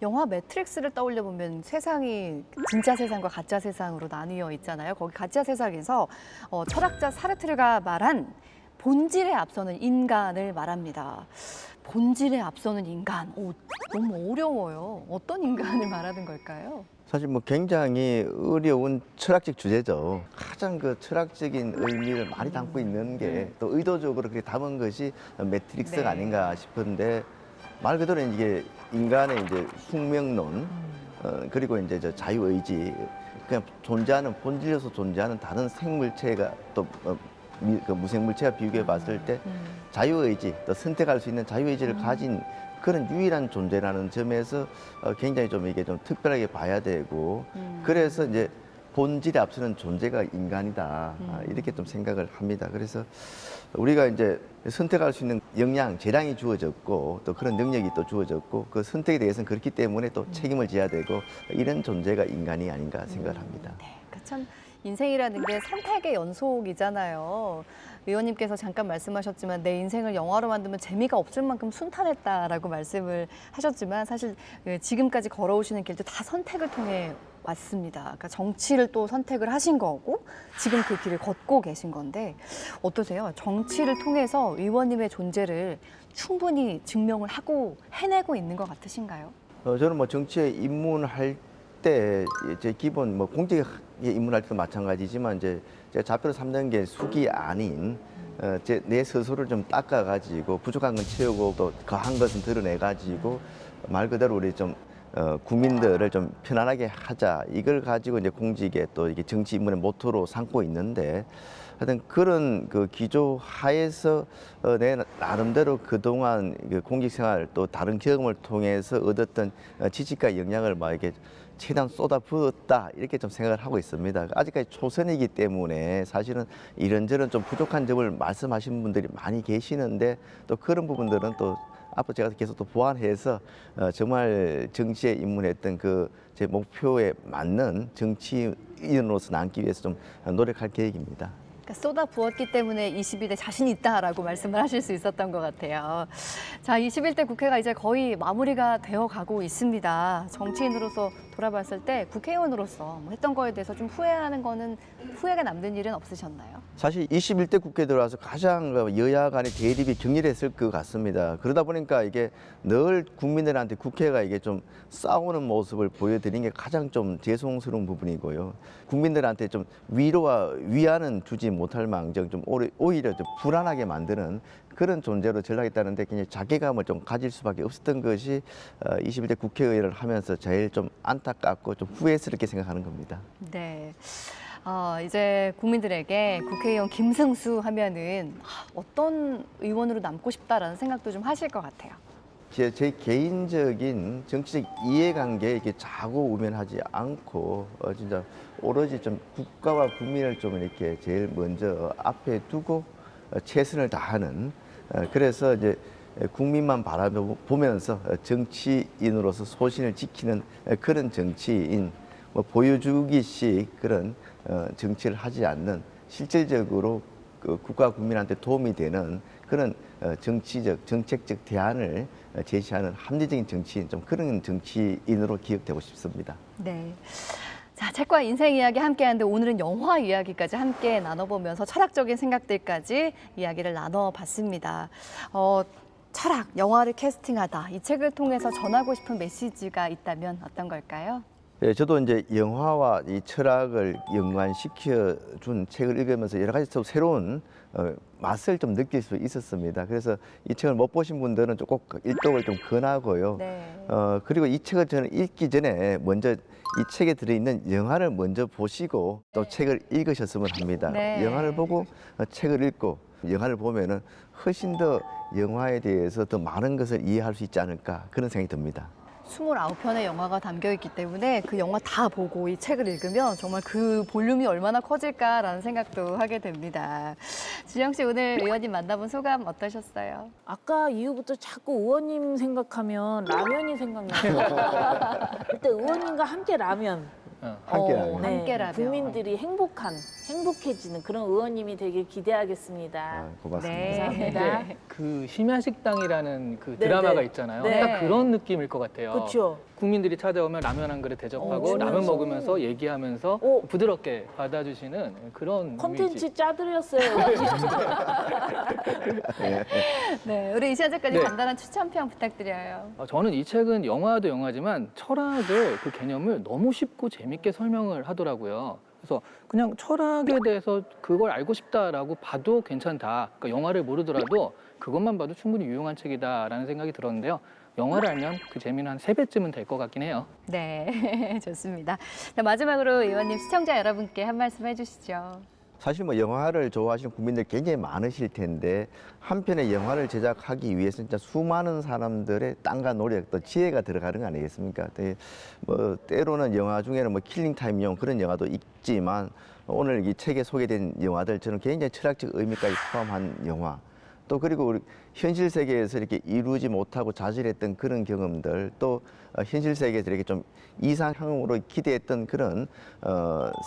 영화 매트릭스를 떠올려 보면 세상이 진짜 세상과 가짜 세상으로 나뉘어 있잖아요. 거기 가짜 세상에서 철학자 사르트르가 말한 본질에 앞서는 인간을 말합니다. 본질에 앞서는 인간, 너무 어려워요. 어떤 인간을 말하는 걸까요? 사실 뭐 굉장히 어려운 철학적 주제죠. 가장 그 철학적인 의미를 많이 담고 있는 게 또 의도적으로 그렇게 담은 것이 매트릭스가 네. 아닌가 싶은데 말 그대로 이게 인간의 이제 숙명론 그리고 이제 저 자유의지 그냥 존재하는 본질에서 존재하는 다른 생물체가 또 그 무생물체와 비교해 봤을 때 자유의지 또 선택할 수 있는 자유의지를 가진 그런 유일한 존재라는 점에서 굉장히 좀 이게 좀 특별하게 봐야 되고 그래서 이제 본질에 앞서는 존재가 인간이다 이렇게 좀 생각을 합니다. 그래서 우리가 이제 선택할 수 있는 역량, 재량이 주어졌고 또 그런 능력이 또 주어졌고 그 선택에 대해서는 그렇기 때문에 또 책임을 져야 되고 이런 존재가 인간이 아닌가 생각을 합니다. 네, 그러니까 참 인생이라는 게 선택의 연속이잖아요. 의원님께서 잠깐 말씀하셨지만 내 인생을 영화로 만들면 재미가 없을 만큼 순탄했다라고 말씀을 하셨지만 사실 지금까지 걸어오시는 길도 다 선택을 통해 왔습니다. 그러니까 정치를 또 선택을 하신 거고 지금 그 길을 걷고 계신 건데 어떠세요? 정치를 통해서 의원님의 존재를 충분히 증명을 하고 해내고 있는 것 같으신가요? 저는 뭐 정치에 입문할 때 이제 기본 뭐 공직에 입문할 때도 마찬가지지만 이제 제가 좌표를 삼는 게 숙이 아닌 내 스스로를 좀 닦아가지고 부족한 건 채우고 또 거한 것은 드러내가지고 말 그대로 우리 좀 국민들을 좀 편안하게 하자 이걸 가지고 이제 공직에 또 이게 정치 입문의 모토로 삼고 있는데 하여튼 그런 그 기조 하에서 내 나름대로 그동안 그 공직 생활 또 다른 경험을 통해서 얻었던 지식과 역량을 막 이렇게 최대한 쏟아부었다 이렇게 좀 생각을 하고 있습니다. 아직까지 초선이기 때문에 사실은 이런저런 좀 부족한 점을 말씀하시는 분들이 많이 계시는데 또 그런 부분들은 또 앞으로 제가 계속 또 보완해서 정말 정치에 입문했던 그 제 목표에 맞는 정치인으로서 남기 위해서 좀 노력할 계획입니다. 그러니까 쏟아 부었기 때문에 22대 자신 있다라고 말씀을 하실 수 있었던 것 같아요. 자, 21대 국회가 이제 거의 마무리가 되어 가고 있습니다. 정치인으로서 돌아봤을 때 국회의원으로서 뭐 했던 거에 대해서 좀 후회하는 거는 후회가 남는 일은 없으셨나요? 사실 21대 국회에 들어와서 가장 여야 간의 대립이 격렬했을 것 같습니다. 그러다 보니까 이게 늘 국민들한테 국회가 이게 좀 싸우는 모습을 보여드린 게 가장 좀 죄송스러운 부분이고요. 국민들한테 좀 위로와 위안은 주지 못할 망정 좀 오히려 좀 불안하게 만드는 그런 존재로 전락했다는데 굉장히 자괴감을 좀 가질 수밖에 없었던 것이 21대 국회의원을 하면서 제일 좀 안타깝고 좀 후회스럽게 생각하는 겁니다. 네. 이제 국민들에게 국회의원 김승수 하면은 어떤 의원으로 남고 싶다라는 생각도 좀 하실 것 같아요. 제 개인적인 정치적 이해관계에 이렇게 자고우면하지 않고 진짜 오로지 좀 국가와 국민을 좀 이렇게 제일 먼저 앞에 두고 최선을 다하는 그래서 이제 국민만 바라보면서 정치인으로서 소신을 지키는 그런 정치인, 뭐 보여주기식 그런 정치를 하지 않는 실질적으로 그 국가 국민한테 도움이 되는 그런 정치적, 정책적 대안을 제시하는 합리적인 정치인, 좀 그런 정치인으로 기억되고 싶습니다. 네. 자, 책과 인생 이야기 함께 하는데 오늘은 영화 이야기까지 함께 나눠보면서 철학적인 생각들까지 이야기를 나눠봤습니다. 철학, 영화를 캐스팅하다. 이 책을 통해서 전하고 싶은 메시지가 있다면 어떤 걸까요? 네, 저도 이제 영화와 이 철학을 연관시켜 준 책을 읽으면서 여러 가지 또 새로운 맛을 좀 느낄 수 있었습니다. 그래서 이 책을 못 보신 분들은 꼭 읽독을 좀 권하고요. 네. 그리고 이 책을 저는 읽기 전에 먼저 이 책에 들어있는 영화를 먼저 보시고 또 책을 읽으셨으면 합니다. 네. 영화를 보고 책을 읽고 영화를 보면은 훨씬 더 영화에 대해서 더 많은 것을 이해할 수 있지 않을까 그런 생각이 듭니다. 29편의 영화가 담겨 있기 때문에 그 영화 다 보고 이 책을 읽으면 정말 그 볼륨이 얼마나 커질까라는 생각도 하게 됩니다. 지영 씨 오늘 의원님 만나본 소감 어떠셨어요? 아까 이후부터 자꾸 의원님 생각하면 라면이 생각나요. 그때 의원님과 함께 라면. 함께라면. 네, 함께라면. 국민들이 행복해지는 그런 의원님이 되길 기대하겠습니다. 고맙습니다. 네. 감사합니다. 그 심야식당이라는 그 네, 드라마가 네. 있잖아요. 네. 딱 그런 느낌일 것 같아요. 그렇죠. 국민들이 찾아오면 라면 한 그릇 대접하고 주면서. 라면 먹으면서 얘기하면서 오. 부드럽게 받아주시는 그런 콘텐츠 이미지. 짜드렸어요. 네, 우리 이시안 작가님 네. 간단한 추천평 부탁드려요. 저는 이 책은 영화도 영화지만 철학을 그 개념을 너무 쉽고 재밌게 설명을 하더라고요. 그래서 그냥 철학에 대해서 그걸 알고 싶다라고 봐도 괜찮다. 그러니까 영화를 모르더라도 그것만 봐도 충분히 유용한 책이다라는 생각이 들었는데요. 영화를 알면 그 재미는 한 3배쯤은 될 것 같긴 해요. 네, 좋습니다. 자, 마지막으로 의원님 시청자 여러분께 한 말씀 해주시죠. 사실 뭐 영화를 좋아하시는 국민들 굉장히 많으실 텐데 한편의 영화를 제작하기 위해서 진짜 수많은 사람들의 땀과 노력 또 지혜가 들어가는 거 아니겠습니까? 뭐 때로는 영화 중에는 뭐 킬링타임용 그런 영화도 있지만 오늘 이 책에 소개된 영화들 저는 굉장히 철학적 의미까지 포함한 영화 또 그리고 우리 현실 세계에서 이렇게 이루지 못하고 좌절했던 그런 경험들 또 현실 세계에서 이렇게 좀 이상향으로 기대했던 그런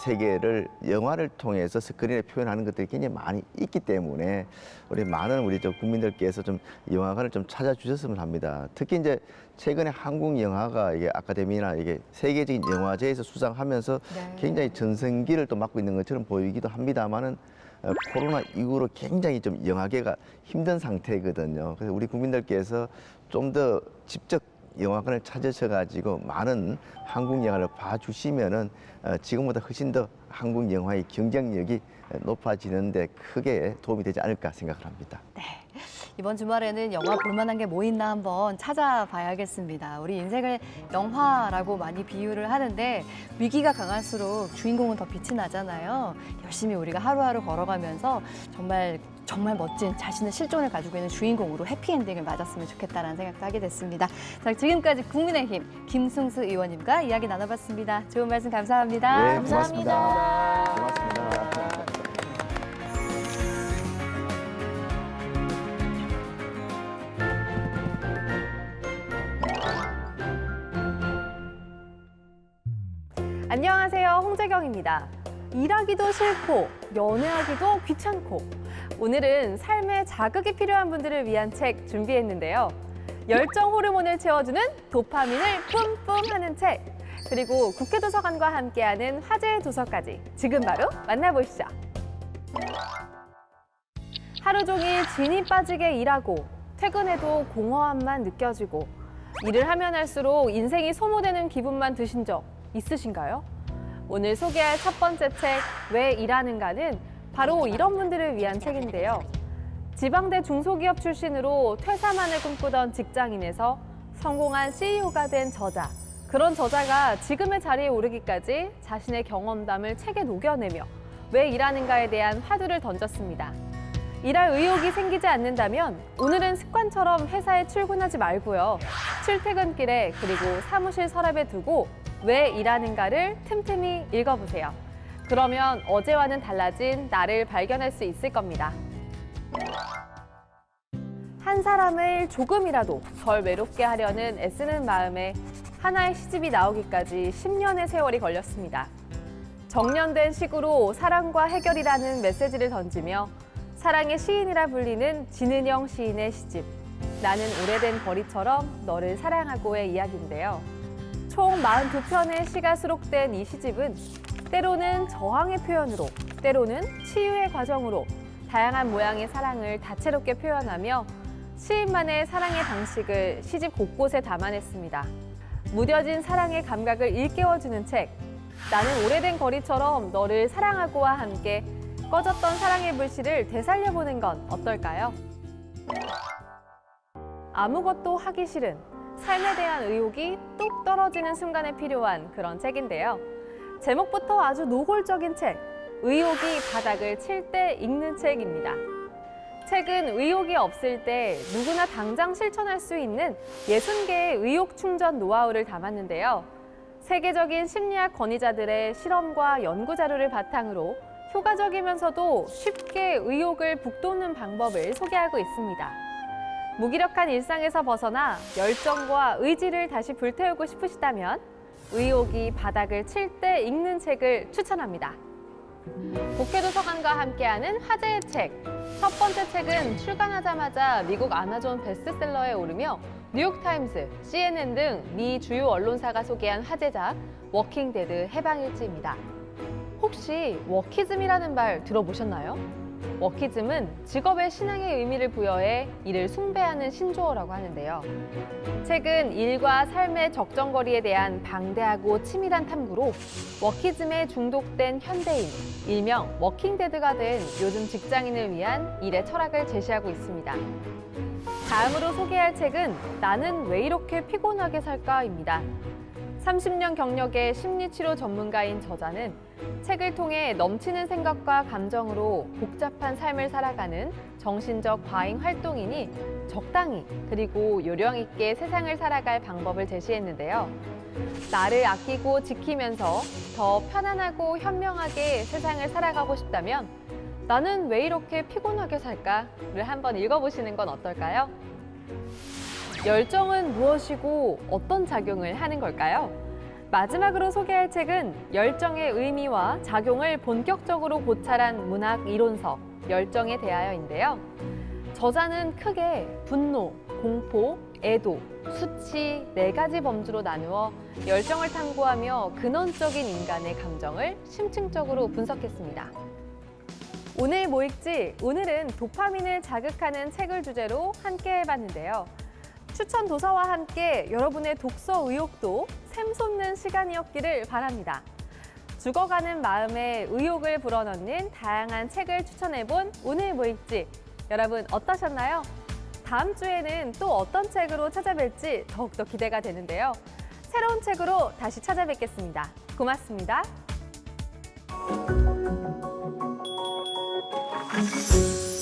세계를 영화를 통해서 스크린에 표현하는 것들이 굉장히 많이 있기 때문에 우리 많은 우리 저 국민들께서 좀 영화관을 좀 찾아주셨으면 합니다. 특히 이제 최근에 한국 영화가 이게 아카데미나 이게 세계적인 영화제에서 수상하면서 네. 굉장히 전성기를 또 맞고 있는 것처럼 보이기도 합니다만은 코로나 이후로 굉장히 좀 영화계가 힘든 상태거든요. 그래서 우리 국민들께서 좀 더 직접 영화관을 찾으셔가지고 많은 한국 영화를 봐주시면은 지금보다 훨씬 더 한국 영화의 경쟁력이 높아지는데 크게 도움이 되지 않을까 생각을 합니다. 네. 이번 주말에는 영화 볼만한 게 뭐 있나 한번 찾아봐야겠습니다. 우리 인생을 영화라고 많이 비유를 하는데 위기가 강할수록 주인공은 더 빛이 나잖아요. 열심히 우리가 하루하루 걸어가면서 정말 멋진 자신의 실존을 가지고 있는 주인공으로 해피엔딩을 맞았으면 좋겠다라는 생각도 하게 됐습니다. 자, 지금까지 국민의힘 김승수 의원님과 이야기 나눠봤습니다. 좋은 말씀 감사합니다. 네, 감사합니다. 고맙습니다. 안녕하세요, 홍재경입니다. 일하기도 싫고 연애하기도 귀찮고 오늘은 삶에 자극이 필요한 분들을 위한 책 준비했는데요. 열정 호르몬을 채워주는 도파민을 뿜뿜 하는 책. 그리고 국회도서관과 함께하는 화제의 도서까지 지금 바로 만나보시죠. 하루 종일 진이 빠지게 일하고 퇴근해도 공허함만 느껴지고 일을 하면 할수록 인생이 소모되는 기분만 드신 적 있으신가요? 오늘 소개할 첫 번째 책, 왜 일하는가는 바로 이런 분들을 위한 책인데요. 지방대 중소기업 출신으로 퇴사만을 꿈꾸던 직장인에서 성공한 CEO가 된 저자. 그런 저자가 지금의 자리에 오르기까지 자신의 경험담을 책에 녹여내며 왜 일하는가에 대한 화두를 던졌습니다. 일할 의욕이 생기지 않는다면 오늘은 습관처럼 회사에 출근하지 말고요. 출퇴근길에 그리고 사무실 서랍에 두고 왜 일하는가를 틈틈이 읽어보세요. 그러면 어제와는 달라진 나를 발견할 수 있을 겁니다. 한 사람을 조금이라도 덜 외롭게 하려는 애쓰는 마음에 하나의 시집이 나오기까지 10년의 세월이 걸렸습니다. 정년된 시구로 사랑과 해결이라는 메시지를 던지며 사랑의 시인이라 불리는 진은영 시인의 시집 나는 오래된 거리처럼 너를 사랑하고의 이야기인데요. 총 42편의 시가 수록된 이 시집은 때로는 저항의 표현으로, 때로는 치유의 과정으로 다양한 모양의 사랑을 다채롭게 표현하며 시인만의 사랑의 방식을 시집 곳곳에 담아냈습니다. 무뎌진 사랑의 감각을 일깨워주는 책, 나는 오래된 거리처럼 너를 사랑하고와 함께 꺼졌던 사랑의 불씨를 되살려보는 건 어떨까요? 아무것도 하기 싫은 삶에 대한 의욕이 뚝 떨어지는 순간에 필요한 그런 책인데요. 제목부터 아주 노골적인 책, 의욕이 바닥을 칠 때 읽는 책입니다. 책은 의욕이 없을 때 누구나 당장 실천할 수 있는 60개의 의욕 충전 노하우를 담았는데요. 세계적인 심리학 권위자들의 실험과 연구 자료를 바탕으로 효과적이면서도 쉽게 의욕을 북돋는 방법을 소개하고 있습니다. 무기력한 일상에서 벗어나 열정과 의지를 다시 불태우고 싶으시다면 의욕이 바닥을 칠 때 읽는 책을 추천합니다. 국회도서관과 함께하는 화제의 책. 첫 번째 책은 출간하자마자 미국 아마존 베스트셀러에 오르며 뉴욕타임스, CNN 등 미 주요 언론사가 소개한 화제작 워킹데드 해방일지입니다. 혹시 워키즘이라는 말 들어보셨나요? 워키즘은 직업의 신앙의 의미를 부여해 이를 숭배하는 신조어라고 하는데요. 책은 일과 삶의 적정거리에 대한 방대하고 치밀한 탐구로 워키즘에 중독된 현대인, 일명 워킹데드가 된 요즘 직장인을 위한 일의 철학을 제시하고 있습니다. 다음으로 소개할 책은 나는 왜 이렇게 피곤하게 살까입니다. 30년 경력의 심리치료 전문가인 저자는 책을 통해 넘치는 생각과 감정으로 복잡한 삶을 살아가는 정신적 과잉 활동인이 적당히 그리고 요령 있게 세상을 살아갈 방법을 제시했는데요. 나를 아끼고 지키면서 더 편안하고 현명하게 세상을 살아가고 싶다면 나는 왜 이렇게 피곤하게 살까를 한번 읽어보시는 건 어떨까요? 열정은 무엇이고 어떤 작용을 하는 걸까요? 마지막으로 소개할 책은 열정의 의미와 작용을 본격적으로 고찰한 문학 이론서 열정에 대하여인데요. 저자는 크게 분노, 공포, 애도, 수치 4가지 범주로 나누어 열정을 탐구하며 근원적인 인간의 감정을 심층적으로 분석했습니다. 오늘 뭐 읽지? 오늘은 도파민을 자극하는 책을 주제로 함께 해봤는데요. 추천 도서와 함께 여러분의 독서 의욕도 샘솟는 시간이었기를 바랍니다. 죽어가는 마음에 의욕을 불어넣는 다양한 책을 추천해본 오늘 뭐 읽지? 여러분 어떠셨나요? 다음 주에는 또 어떤 책으로 찾아뵐지 더욱더 기대가 되는데요. 새로운 책으로 다시 찾아뵙겠습니다. 고맙습니다. Thank you.